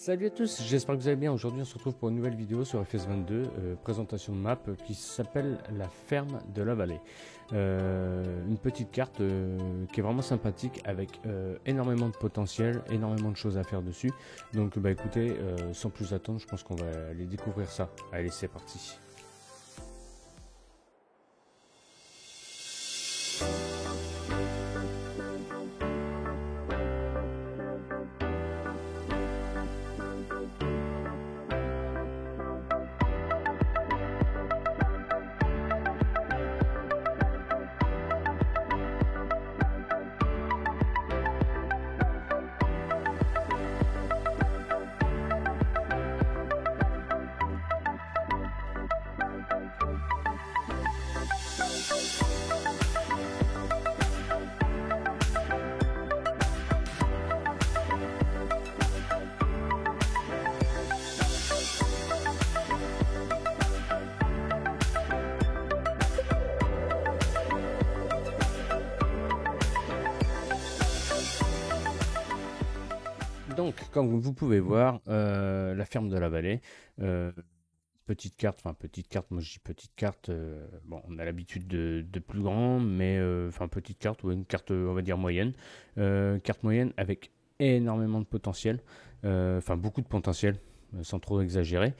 Salut à tous, j'espère que vous allez bien. Aujourd'hui on se retrouve pour une nouvelle vidéo sur FS22, présentation de map qui s'appelle la ferme de la vallée. Une petite carte qui est vraiment sympathique avec énormément de potentiel, énormément de choses à faire dessus. Donc bah écoutez, sans plus attendre, je pense qu'on va aller découvrir ça. Allez, c'est parti. Donc, comme vous pouvez voir, la ferme de la vallée, petite carte, moi je dis petite carte, bon, on a l'habitude de plus grand, mais enfin petite carte, ou une carte, on va dire moyenne, carte moyenne avec énormément de potentiel, enfin beaucoup de potentiel, sans trop exagérer.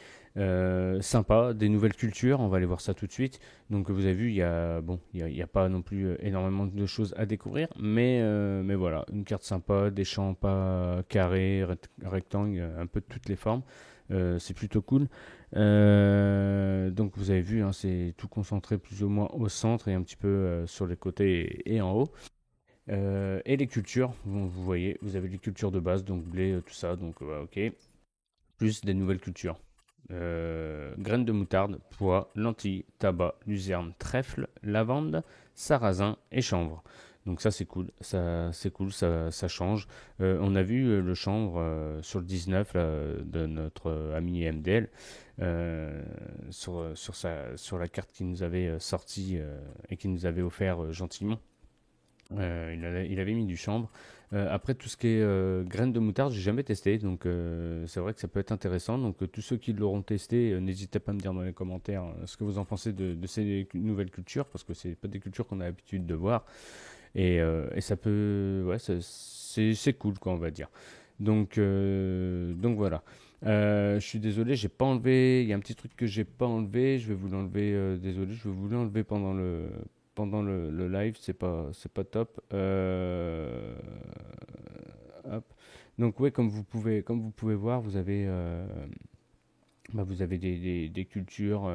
Sympa, des nouvelles cultures, on va aller voir ça tout de suite. Donc vous avez vu, il y a pas non plus énormément de choses à découvrir, mais voilà, une carte sympa, des champs pas carrés, rectangles, un peu de toutes les formes. C'est plutôt cool. Donc vous avez vu, hein, c'est tout concentré plus ou moins au centre et un petit peu sur les côtés et en haut. Et les cultures, vous voyez, vous avez les cultures de base, donc blé, tout ça, donc ok. Plus des nouvelles cultures. Graines de moutarde, pois, lentilles, tabac, luzerne, trèfle, lavande, sarrasin et chanvre. Donc ça c'est cool, ça change. On a vu le chanvre sur le 19 là, de notre ami MDL sur la carte qu'il nous avait sorti et qu'il nous avait offert gentiment. Il avait mis du chanvre. Après, tout ce qui est graines de moutarde, j'ai jamais testé, donc c'est vrai que ça peut être intéressant. Donc tous ceux qui l'auront testé, n'hésitez pas à me dire dans les commentaires ce que vous en pensez de ces nouvelles cultures, parce que c'est pas des cultures qu'on a l'habitude de voir, et ça peut, ouais, c'est cool, quoi, on va dire. Donc voilà. Je suis désolé, j'ai pas enlevé. Il y a un petit truc que j'ai pas enlevé. Je vais vous l'enlever. Désolé, je vais vous l'enlever pendant le live. C'est pas top. Hop. Donc ouais, comme vous pouvez voir, vous avez des cultures.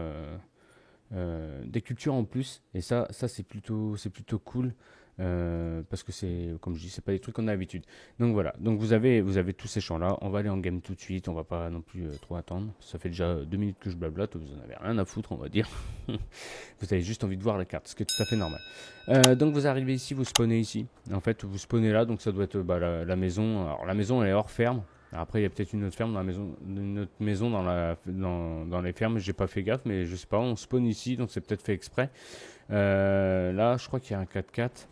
Des cultures en plus, et ça c'est plutôt cool, parce que c'est, comme je dis, c'est pas des trucs qu'on a l'habitude. Donc voilà, donc vous avez tous ces champs là. On va aller en game tout de suite, on va pas non plus trop attendre. Ça fait déjà 2 minutes que je blablate, vous en avez rien à foutre, on va dire. Vous avez juste envie de voir la carte, ce qui est tout à fait normal. Donc vous arrivez ici, vous spawnez ici. En fait, vous spawnez là, donc ça doit être la maison. Alors la maison elle est hors ferme. Après, il y a peut-être une autre ferme dans la maison, une autre maison dans les fermes. J'ai pas fait gaffe, mais je sais pas. On spawn ici, donc c'est peut-être fait exprès. Là, je crois qu'il y a un 4x4.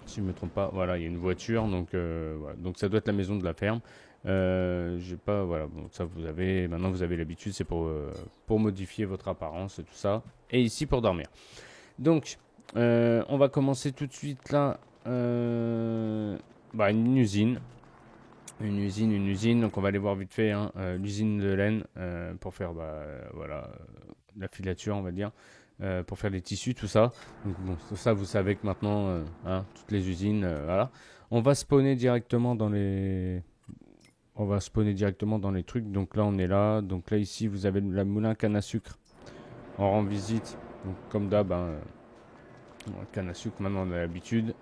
Si je me trompe pas, voilà, il y a une voiture, donc voilà. Donc ça doit être la maison de la ferme. J'ai pas, voilà. Bon, ça maintenant vous avez l'habitude, c'est pour modifier votre apparence et tout ça. Et ici pour dormir. Donc, on va commencer tout de suite là. Une usine. Une usine, donc on va aller voir vite fait, hein, l'usine de laine pour faire la filature, on va dire, pour faire les tissus, tout ça. Donc bon, ça vous savez que maintenant, hein, toutes les usines, voilà. On va spawner directement dans les trucs. Donc là on est là, donc là ici vous avez la moulin canne à sucre. On rend visite, donc comme d'hab, hein, canne à sucre. Maintenant on a l'habitude.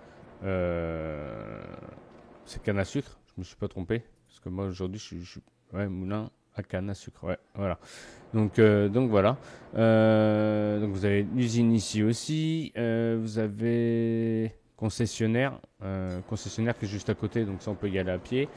C'est canne à sucre. Je me suis pas trompé, parce que moi aujourd'hui ouais, moulin à canne à sucre, ouais, voilà. Donc voilà. Donc vous avez l'usine ici aussi. Vous avez concessionnaire qui est juste à côté, donc ça on peut y aller à pied.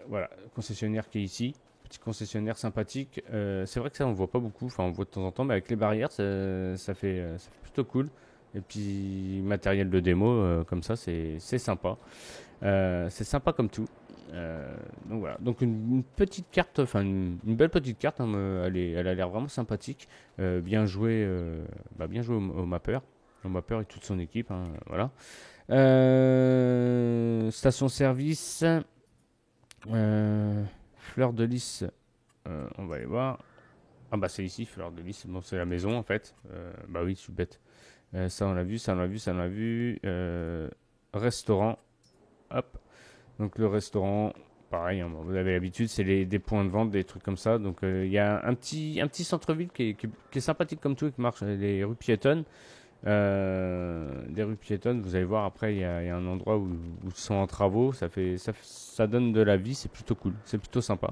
Voilà, concessionnaire qui est ici. Petit concessionnaire sympathique. C'est vrai que ça on voit pas beaucoup, enfin on voit de temps en temps, mais avec les barrières ça fait plutôt cool. Et puis matériel de démo comme ça, c'est sympa. C'est sympa comme tout. Donc voilà, donc une petite carte, enfin une belle petite carte, hein, elle a l'air vraiment sympathique, bien joué au mapper et toute son équipe, hein, voilà. Station service, fleur de lys, on va aller voir. Ah bah c'est ici, fleur de lys, bon c'est la maison en fait. Bah oui, je suis bête. Ça on l'a vu, ça on l'a vu, ça on l'a vu. Restaurant, hop. Donc le restaurant, pareil, hein, bon, vous avez l'habitude, c'est des points de vente, des trucs comme ça. Donc il y a un petit centre-ville qui est sympathique comme tout, et qui marche, les rues piétonnes. Des rues piétonnes, vous allez voir après, il y a un endroit où ils sont en travaux, ça donne de la vie, c'est plutôt cool, c'est plutôt sympa.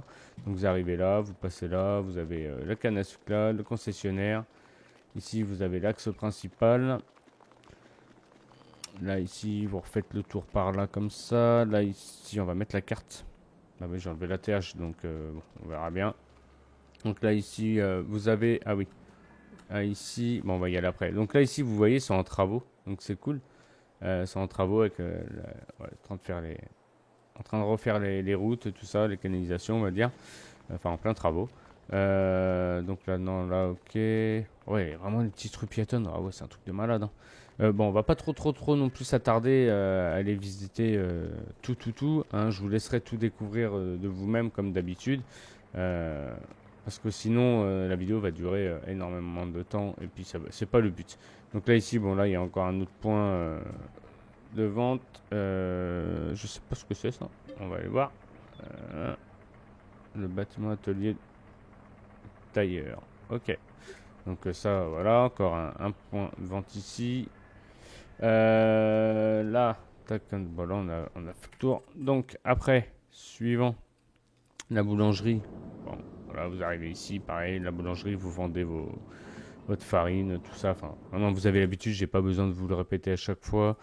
Donc vous arrivez là, vous passez là, vous avez la canne à sucre là, le concessionnaire. Ici vous avez l'axe principal. Là ici vous refaites le tour par là comme ça. Là ici on va mettre la carte. Ah oui, j'ai enlevé la TH, donc bon, on verra bien. Donc là ici vous avez, ah oui, ah, ici, bon on va y aller après. Donc là ici vous voyez c'est en travaux, donc c'est cool. C'est en travaux avec en train de refaire les routes, tout ça, les canalisations, on va dire. Enfin, en plein travaux. Donc là, non, là, ok. Ouais, vraiment les petites rues piétonnes. Ah ouais, c'est un truc de malade, hein. Bon, on va pas trop non plus s'attarder à aller visiter tout, hein. Je vous laisserai tout découvrir de vous-même comme d'habitude. Euh, Parce que sinon, la vidéo va durer énormément de temps et puis c'est pas le but. Donc là, ici, bon, là, il y a encore un autre point de vente. Je sais pas ce que c'est ça. On va aller voir. Euh, le bâtiment atelier tailleur. Ok. Donc ça, voilà, encore un point de vente ici. Là, tac, bon, là, on a fait le tour. Donc après, suivant, la boulangerie. Bon, voilà, vous arrivez ici, pareil, la boulangerie, vous vendez votre farine, tout ça. Enfin, vraiment, vous avez l'habitude, j'ai pas besoin de vous le répéter à chaque fois.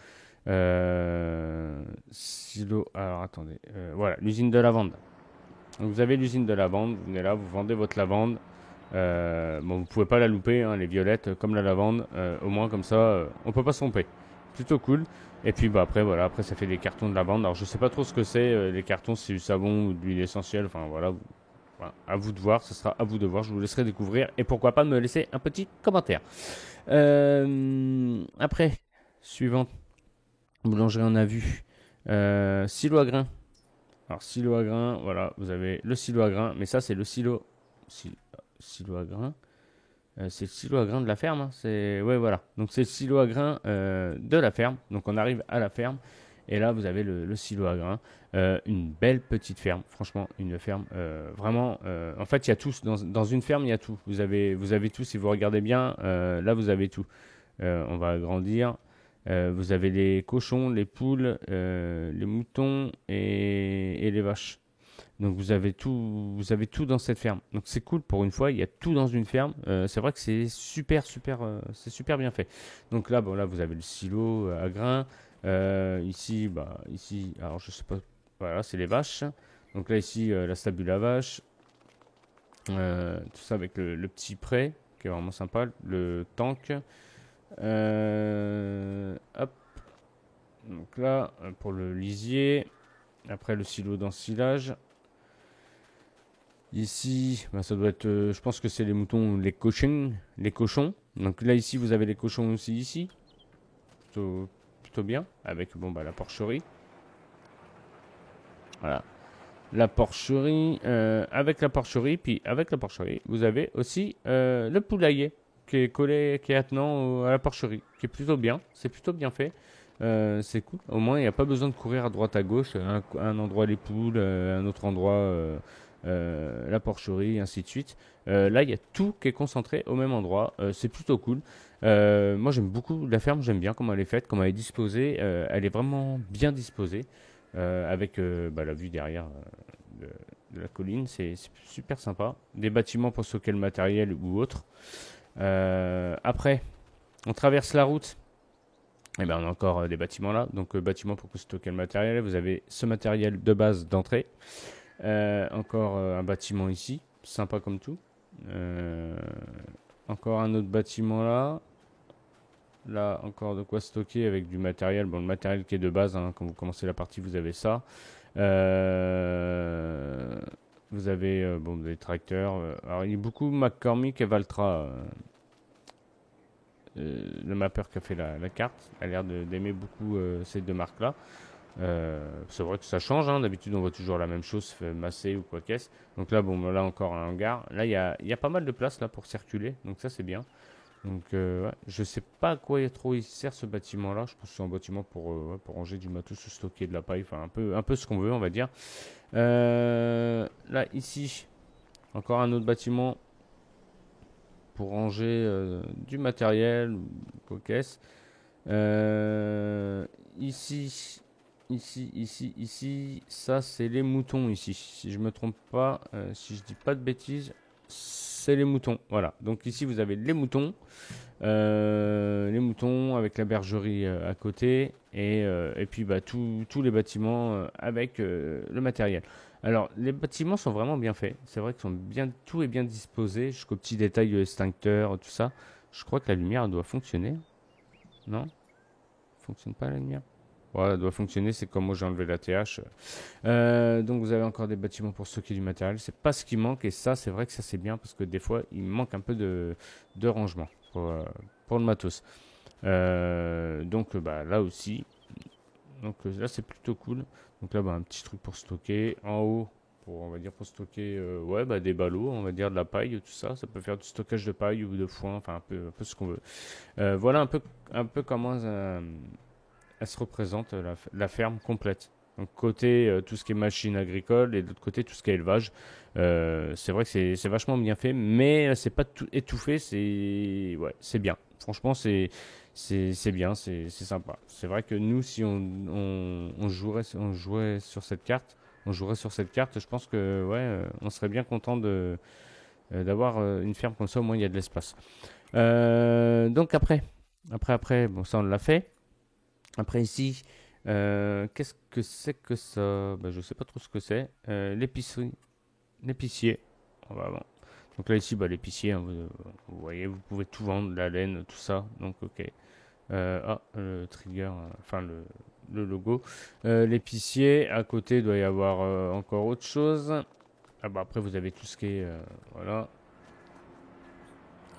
Silo, alors attendez, voilà, l'usine de lavande. Donc vous avez l'usine de lavande, vous venez là, vous vendez votre lavande. Bon, vous pouvez pas la louper, hein, les violettes, comme la lavande. Au moins comme ça, on peut pas se tromper. Plutôt cool. Et puis bah après voilà, après ça fait des cartons de lavande. Alors je sais pas trop ce que c'est, les cartons, c'est du savon ou de l'huile essentielle. Enfin voilà, voilà, à vous de voir, ce sera à vous de voir. Je vous laisserai découvrir et pourquoi pas me laisser un petit commentaire. Après, suivante boulangerie, on a vu silo à grains. Alors silo à grains, voilà, vous avez le silo à grains, mais ça c'est le silo à grains. C'est le silo à grains de la ferme, hein. C'est ouais voilà. Donc c'est le silo à grains de la ferme. Donc on arrive à la ferme et là vous avez le silo à grains. Une belle petite ferme, franchement une ferme vraiment. En fait il y a tout dans une ferme, il y a tout. Vous avez tout si vous regardez bien. Là vous avez tout. On va agrandir. Vous avez les cochons, les poules, les moutons et les vaches. Donc vous avez tout dans cette ferme. Donc c'est cool pour une fois, il y a tout dans une ferme. C'est vrai que c'est c'est super bien fait. Donc là, bon là vous avez le silo à grains. Ici, ici, alors je sais pas, voilà, c'est les vaches. Donc là ici la stabule à vache. Tout ça avec le petit pré qui est vraiment sympa, le tank. Hop. Donc là pour le lisier. Après le silo d'ensilage. Ici, ça doit être, je pense que c'est les moutons, les cochons, les cochons. Donc là ici, vous avez les cochons aussi ici, plutôt bien, avec bon la porcherie. Voilà, la porcherie, avec la porcherie, puis avec la porcherie, vous avez aussi le poulailler qui est collé, qui est attenant à la porcherie, qui est plutôt bien, c'est plutôt bien fait. C'est cool. Au moins, il n'y a pas besoin de courir à droite à gauche, un endroit les poules, un autre endroit la porcherie, ainsi de suite. Là, il y a tout qui est concentré au même endroit. C'est plutôt cool. Moi, j'aime beaucoup la ferme. J'aime bien comment elle est faite, comment elle est disposée. Elle est vraiment bien disposée avec la vue derrière de la colline. C'est super sympa. Des bâtiments pour stocker le matériel ou autre. Après, on traverse la route. Et ben, on a encore des bâtiments là. Donc, bâtiments pour stocker le matériel. Vous avez ce matériel de base d'entrée. Encore un bâtiment ici, sympa comme tout. Encore un autre bâtiment là. Là, encore de quoi stocker avec du matériel. Bon, le matériel qui est de base, hein, quand vous commencez la partie, vous avez ça. Euh, vous avez bon, des tracteurs. Alors, il y a beaucoup McCormick et Valtra. Le mappeur qui a fait la carte a l'air d'aimer beaucoup ces deux marques-là. C'est vrai que ça change, hein. D'habitude, on voit toujours la même chose, fait masser ou quoi qu'est-ce. Donc là, bon, là encore un hangar. Là, il y a pas mal de place là pour circuler, donc ça c'est bien. Donc ouais, je sais pas à quoi trop il sert ce bâtiment-là. Je pense que c'est un bâtiment ouais, pour ranger du matos ou stocker de la paille, enfin un peu ce qu'on veut, on va dire. Là ici, encore un autre bâtiment pour ranger du matériel ou quoi qu'est-ce. Ici, ici, ça c'est les moutons ici. Si je me trompe pas, si je dis pas de bêtises, c'est les moutons. Voilà. Donc ici vous avez les moutons avec la bergerie à côté et puis bah, tous les bâtiments avec le matériel. Alors les bâtiments sont vraiment bien faits. C'est vrai que tout est bien disposé jusqu'au petit détail extincteur, tout ça. Je crois que la lumière doit fonctionner. Non? Fonctionne pas la lumière? Ouais, elle doit fonctionner, c'est comme moi j'ai enlevé la TH. Donc vous avez encore des bâtiments pour stocker du matériel. C'est pas ce qui manque et ça, c'est vrai que ça c'est bien parce que des fois il manque un peu de rangement pour le matos. Donc bah, là aussi, donc là c'est plutôt cool. Donc là bah, un petit truc pour stocker en haut. On va dire pour stocker ouais, bah, des ballots, on va dire de la paille, tout ça. Ça peut faire du stockage de paille ou de foin, enfin un peu ce qu'on veut. Voilà un peu comment elle se représente la ferme complète. Donc côté tout ce qui est machine agricole et de l'autre côté tout ce qui est élevage. C'est vrai que c'est vachement bien fait, mais c'est pas tout étouffé, c'est bien. Franchement, c'est bien, c'est sympa. C'est vrai que nous, si on jouait sur cette carte, je pense que ouais, on serait bien content d'avoir une ferme comme ça, au moins il y a de l'espace. Donc après, bon ça on l'a fait. Après ici, qu'est-ce que c'est que ça? Ben, je sais pas trop ce que c'est. L'épicerie, l'épicier. On va voir. Donc là ici, bah, l'épicier, hein, vous voyez, vous pouvez tout vendre, la laine, tout ça. Donc ok. Le trigger, enfin le logo. L'épicier, à côté, il doit y avoir encore autre chose. Ah bah après, vous avez tout ce qui est... voilà.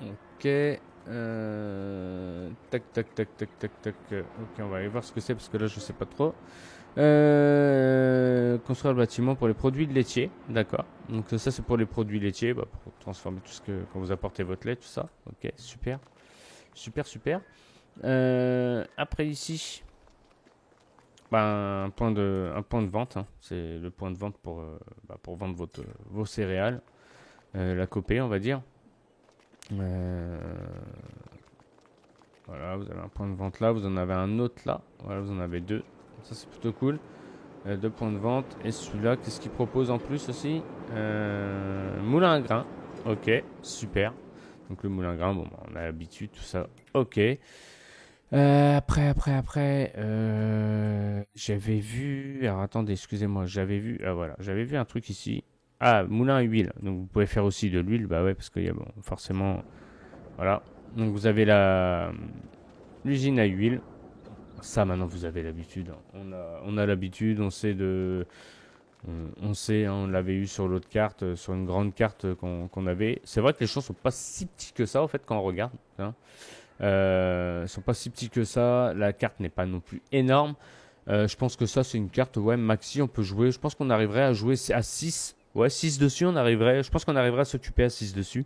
Ok. Tac, tac, tac, tac, tac, tac. Ok, on va aller voir ce que c'est parce que là, je sais pas trop. Construire le bâtiment pour les produits laitiers. D'accord. Donc ça, c'est pour les produits laitiers, bah, pour transformer tout ce que quand vous apportez votre lait, tout ça. Ok, super. Super, super. Après ici, bah, un point de vente, hein. C'est le point de vente pour vendre vos céréales. La copée, on va dire. Euh, voilà, vous avez un point de vente là, vous en avez un autre là. Voilà, vous en avez deux. Ça, c'est plutôt cool. Deux points de vente. Et celui-là, qu'est-ce qu'il propose en plus aussi? Moulin à grains. Ok, super. Donc le moulin à grains, bon, bah, on a l'habitude, tout ça. Ok. Après, j'avais vu. Alors attendez, excusez-moi, j'avais vu. Ah voilà, j'avais vu un truc ici. Ah, moulin à huile. Donc vous pouvez faire aussi de l'huile, bah ouais, parce qu'il y a bon, forcément. Voilà. Donc vous avez l'usine à huile. Ça, maintenant, vous avez l'habitude. On a l'habitude, on sait, hein, on l'avait eu sur l'autre carte, sur une grande carte qu'on avait. C'est vrai que les champs sont pas si petits que ça, en fait, quand on regarde, hein. Sont pas si petits que ça. La carte n'est pas non plus énorme. Je pense que ça, c'est une carte, ouais, maxi, on peut jouer. Je pense qu'on arriverait à jouer à 6. Ouais, 6 dessus, je pense qu'on arriverait à s'occuper à 6 dessus.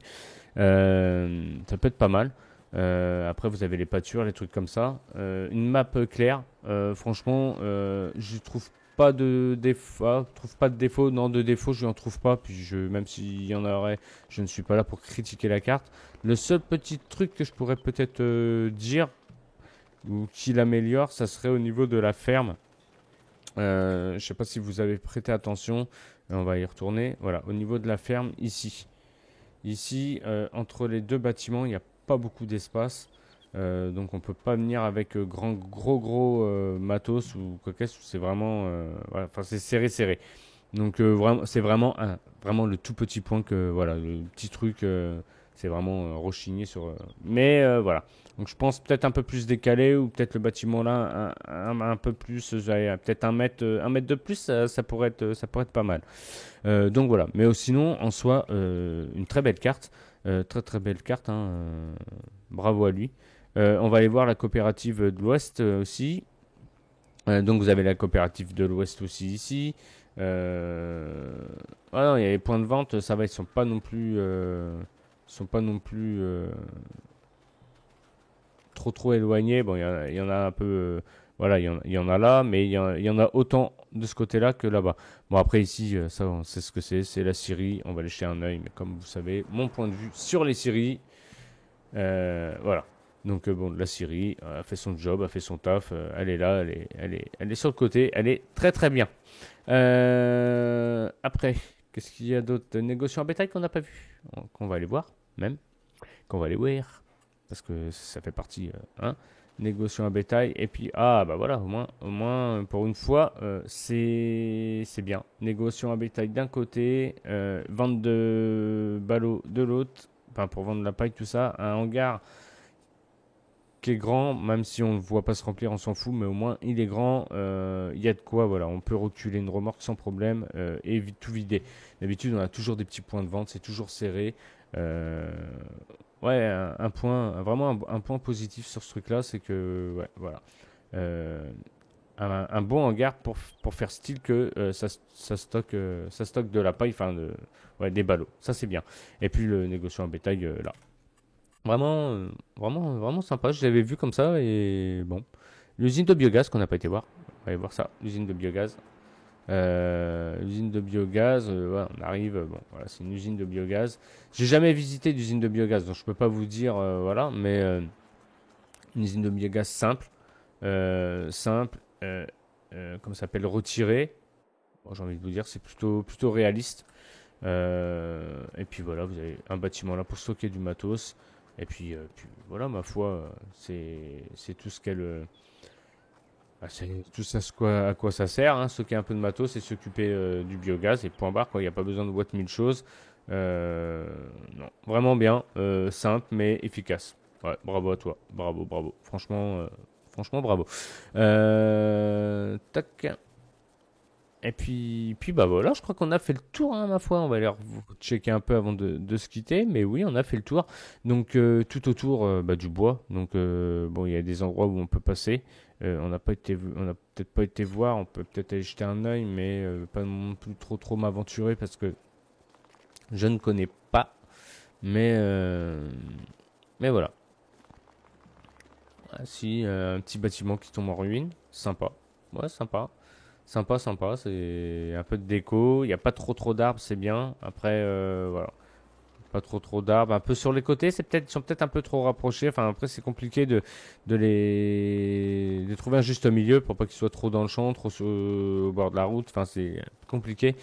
Ça peut être pas mal. Après, vous avez les pâtures, les trucs comme ça. Une map claire. Franchement, je trouve pas de défaut. Trouve pas de défaut. Non, de défaut, je n'en trouve pas. Puis même s'il y en aurait, je ne suis pas là pour critiquer la carte. Le seul petit truc que je pourrais peut-être dire ou qui l'améliore, ça serait au niveau de la ferme. Je sais pas si vous avez prêté attention. On va y retourner. Voilà, au niveau de la ferme ici. Ici, entre les deux bâtiments, il n'y a pas beaucoup d'espace. Donc on peut pas venir avec gros matos ou quoi que ce soit. C'est vraiment, voilà, enfin c'est serré. Donc vraiment, c'est vraiment le tout petit point que voilà, le petit truc C'est vraiment rechigné sur. Voilà. Donc je pense peut-être un peu plus décalé ou peut-être le bâtiment là un peu plus, peut-être un mètre de plus, ça pourrait être pas mal. Donc voilà. Mais sinon, en soi, une très belle carte. Très très belle carte, hein, bravo à lui. On va aller voir la coopérative de l'Ouest aussi. Donc vous avez la coopérative de l'Ouest aussi ici. Non, il y a les points de vente, ça va, ils sont pas non plus trop éloignés. Bon, il y en a un peu, voilà, il y en a là, mais il y en a autant de ce côté-là que là-bas. Bon, après ici, ça, on sait ce que c'est la Syrie. On va aller jeter un œil, mais comme vous savez, mon point de vue sur les Syries, voilà. Donc bon, la Syrie a fait son job, a fait son taf, elle est là, elle est sur le côté, elle est très très bien. Après, qu'est-ce qu'il y a d'autre? Négociants à bétail qu'on n'a pas vu, qu'on va aller voir, même, qu'on va aller voir, parce que ça fait partie, hein. Négociants à bétail, et puis, ah bah voilà, au moins pour une fois, c'est bien. Négociants à bétail d'un côté, vente de ballots de l'autre, enfin pour vendre la paille, tout ça, un hangar qui est grand, même si on ne voit pas se remplir, on s'en fout, mais au moins il est grand, il y a de quoi, voilà, on peut reculer une remorque sans problème et tout vider. D'habitude, on a toujours des petits points de vente, c'est toujours serré. Euh, ouais, un point, vraiment un point positif sur ce truc-là, c'est que, ouais, voilà. Euh, un bon hangar pour faire style que ça stocke de la paille, enfin, ouais, des ballots. Ça, c'est bien. Et puis le négociant en bétail, là. Vraiment, vraiment sympa. Je l'avais vu comme ça et bon. L'usine de biogaz qu'on n'a pas été voir. On va aller voir ça. L'usine de biogaz. L'usine de biogaz, ouais, on arrive. Bon, voilà, c'est une usine de biogaz. J'ai jamais visité d'usine de biogaz, donc je peux pas vous dire, voilà, mais une usine de biogaz simple, simple, comment ça s'appelle, retirée. Bon, j'ai envie de vous dire, c'est plutôt réaliste. Et puis voilà, vous avez un bâtiment là pour stocker du matos. Et puis voilà, ma foi, c'est tout ce qu'elle. C'est tout ça à quoi ça sert, hein, stocker un peu de matos et s'occuper du biogaz et point barre, quoi. Il n'y a pas besoin de boîte mille choses. Non, vraiment bien, simple mais efficace. Ouais, bravo à toi, bravo. Franchement, bravo. Tac. Et puis bah voilà, je crois qu'on a fait le tour, hein, ma foi. On va aller checker un peu avant de se quitter. Mais oui, on a fait le tour. Donc tout autour bah, du bois. Donc bon, il y a des endroits où on peut passer. On n'a peut-être pas été voir. On peut peut-être aller jeter un œil, mais pas non plus trop m'aventurer parce que je ne connais pas. Mais mais voilà. Ah, si, un petit bâtiment qui tombe en ruine, sympa. Ouais, sympa. Sympa, c'est un peu de déco, il n'y a pas trop d'arbres, c'est bien. Après, voilà, pas trop d'arbres. Un peu sur les côtés, ils sont peut-être un peu trop rapprochés. Enfin, après, c'est compliqué de trouver un juste milieu pour pas qu'ils soient trop dans le champ, au bord de la route. Enfin, c'est compliqué.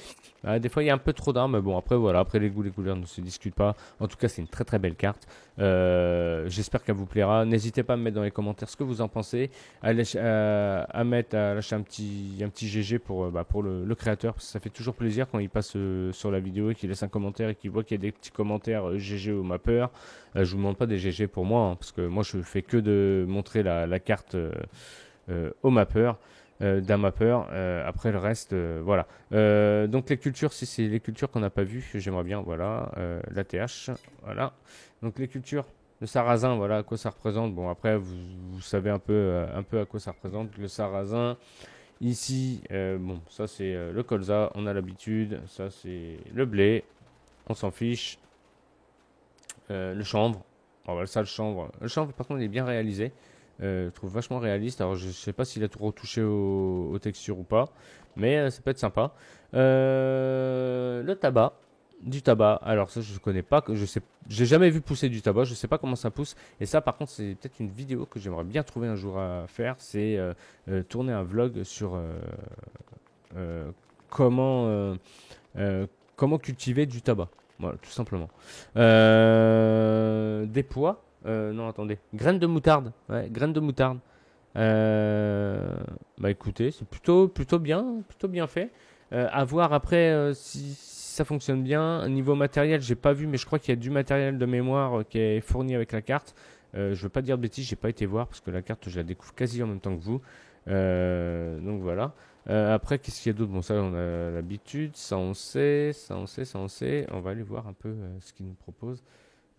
Des fois, il y a un peu trop d'arbres, mais bon, après, voilà, après les goûts, les couleurs ne se discutent pas. En tout cas, c'est une très très belle carte. J'espère qu'elle vous plaira. N'hésitez pas à me mettre dans les commentaires ce que vous en pensez, à lâcher un petit GG pour le créateur, parce que ça fait toujours plaisir quand il passe sur la vidéo et qu'il laisse un commentaire et qu'il voit qu'il y a des petits commentaires GG au mapper. Je vous demande pas des GG pour moi, hein, parce que moi je fais que de montrer la carte au mapper. D'un mapper, après le reste, voilà. Donc les cultures, si c'est les cultures qu'on n'a pas vues, j'aimerais bien, voilà, la TH, voilà. Donc les cultures, le sarrasin, voilà à quoi ça représente. Bon, après, vous savez un peu à quoi ça représente. Le sarrasin, ici, bon, ça c'est le colza, on a l'habitude. Ça c'est le blé, on s'en fiche. Le chanvre, bon, voilà, ça le chanvre, par contre, il est bien réalisé. Je trouve vachement réaliste. Alors, je sais pas s'il a tout retouché aux textures ou pas, mais ça peut être sympa. Le tabac. Du tabac, alors ça je connais pas, je sais, j'ai jamais vu pousser du tabac, je sais pas comment ça pousse. Et ça par contre c'est peut-être une vidéo que j'aimerais bien trouver un jour à faire, c'est tourner un vlog sur euh, comment comment cultiver du tabac. Voilà, tout simplement. Des pois, non attendez, graines de moutarde, ouais, graines de moutarde. Bah écoutez, c'est plutôt bien fait. À voir après si ça fonctionne bien. Niveau matériel, j'ai pas vu, mais je crois qu'il y a du matériel de mémoire qui est fourni avec la carte. Je veux pas dire de bêtises, j'ai pas été voir parce que la carte, je la découvre quasi en même temps que vous. Donc voilà. Après, qu'est-ce qu'il y a d'autre? Bon, ça, on a l'habitude, ça on sait, ça on sait, ça on sait. On va aller voir un peu ce qu'ils nous proposent.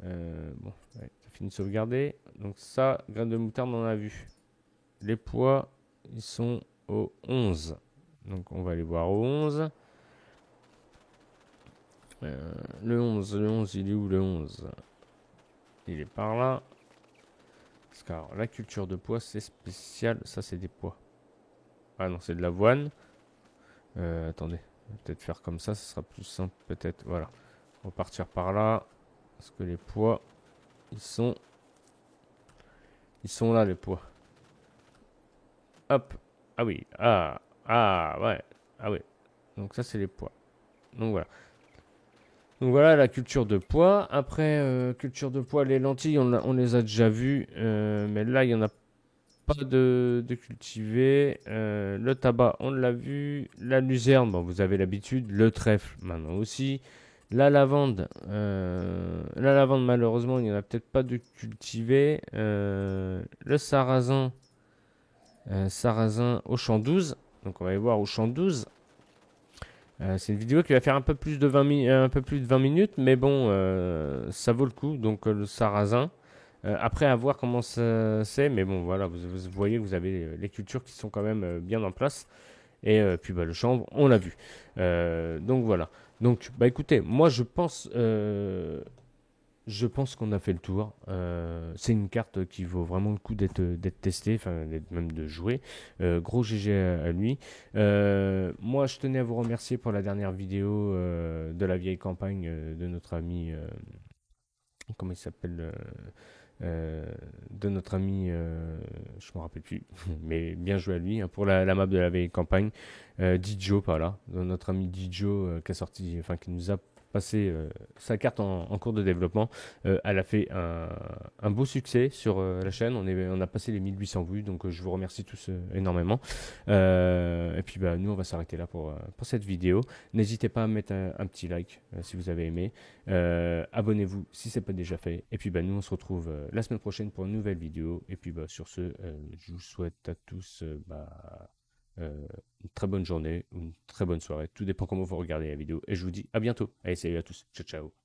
Bon, ouais, ça finit de sauvegarder. Donc ça, graines de moutarde, on en a vu. Les poids, ils sont au 11. Donc on va aller voir au 11. Le 11, il est où le 11? Il est par là. Parce que alors, la culture de pois, c'est spécial. Ça, c'est des pois. Ah non, c'est de l'avoine. Attendez, on va peut-être faire comme ça sera plus simple peut-être. Voilà. On va partir par là. Parce que les pois, ils sont là, les pois. Hop. Ah oui. Ah, ouais. Ah oui. Donc ça, c'est les pois. Donc voilà. Donc voilà la culture de pois. Après, culture de pois, les lentilles, on les a déjà vues. Mais là, il n'y en a pas de cultivé. Le tabac, on l'a vu. La luzerne, bon, vous avez l'habitude. Le trèfle, maintenant aussi. La lavande, malheureusement, il n'y en a peut-être pas de cultivé. Le sarrasin, sarrasin au champ 12. Donc on va aller voir au champ 12. C'est une vidéo qui va faire un peu plus de 20 minutes, mais bon, ça vaut le coup. Donc le sarrasin. Après, à voir comment ça c'est, mais bon, voilà, vous voyez que vous avez les cultures qui sont quand même bien en place. Et puis bah, le chanvre, on l'a vu. Donc voilà. Donc, bah écoutez, moi je pense qu'on a fait le tour. C'est une carte qui vaut vraiment le coup d'être testée, enfin même de jouer. Gros GG à lui. Moi, je tenais à vous remercier pour la dernière vidéo de la vieille campagne de notre ami. Comment il s'appelle de notre ami, je me rappelle plus, mais bien joué à lui hein, pour la map de la vieille campagne. Dijo, par là, de notre ami Dijo qui a sorti, enfin qui nous a passé sa carte en cours de développement. Elle a fait un beau succès sur la chaîne. On a passé les 1800 vues, donc je vous remercie tous énormément. Et puis bah, nous, on va s'arrêter là pour cette vidéo. N'hésitez pas à mettre un petit like si vous avez aimé. Abonnez-vous si ce n'est pas déjà fait. Et puis bah, nous, on se retrouve la semaine prochaine pour une nouvelle vidéo. Et puis bah, sur ce, je vous souhaite à tous une très bonne journée ou une très bonne soirée. Tout dépend comment vous regardez la vidéo. Et je vous dis à bientôt. Allez, salut à tous. Ciao, ciao.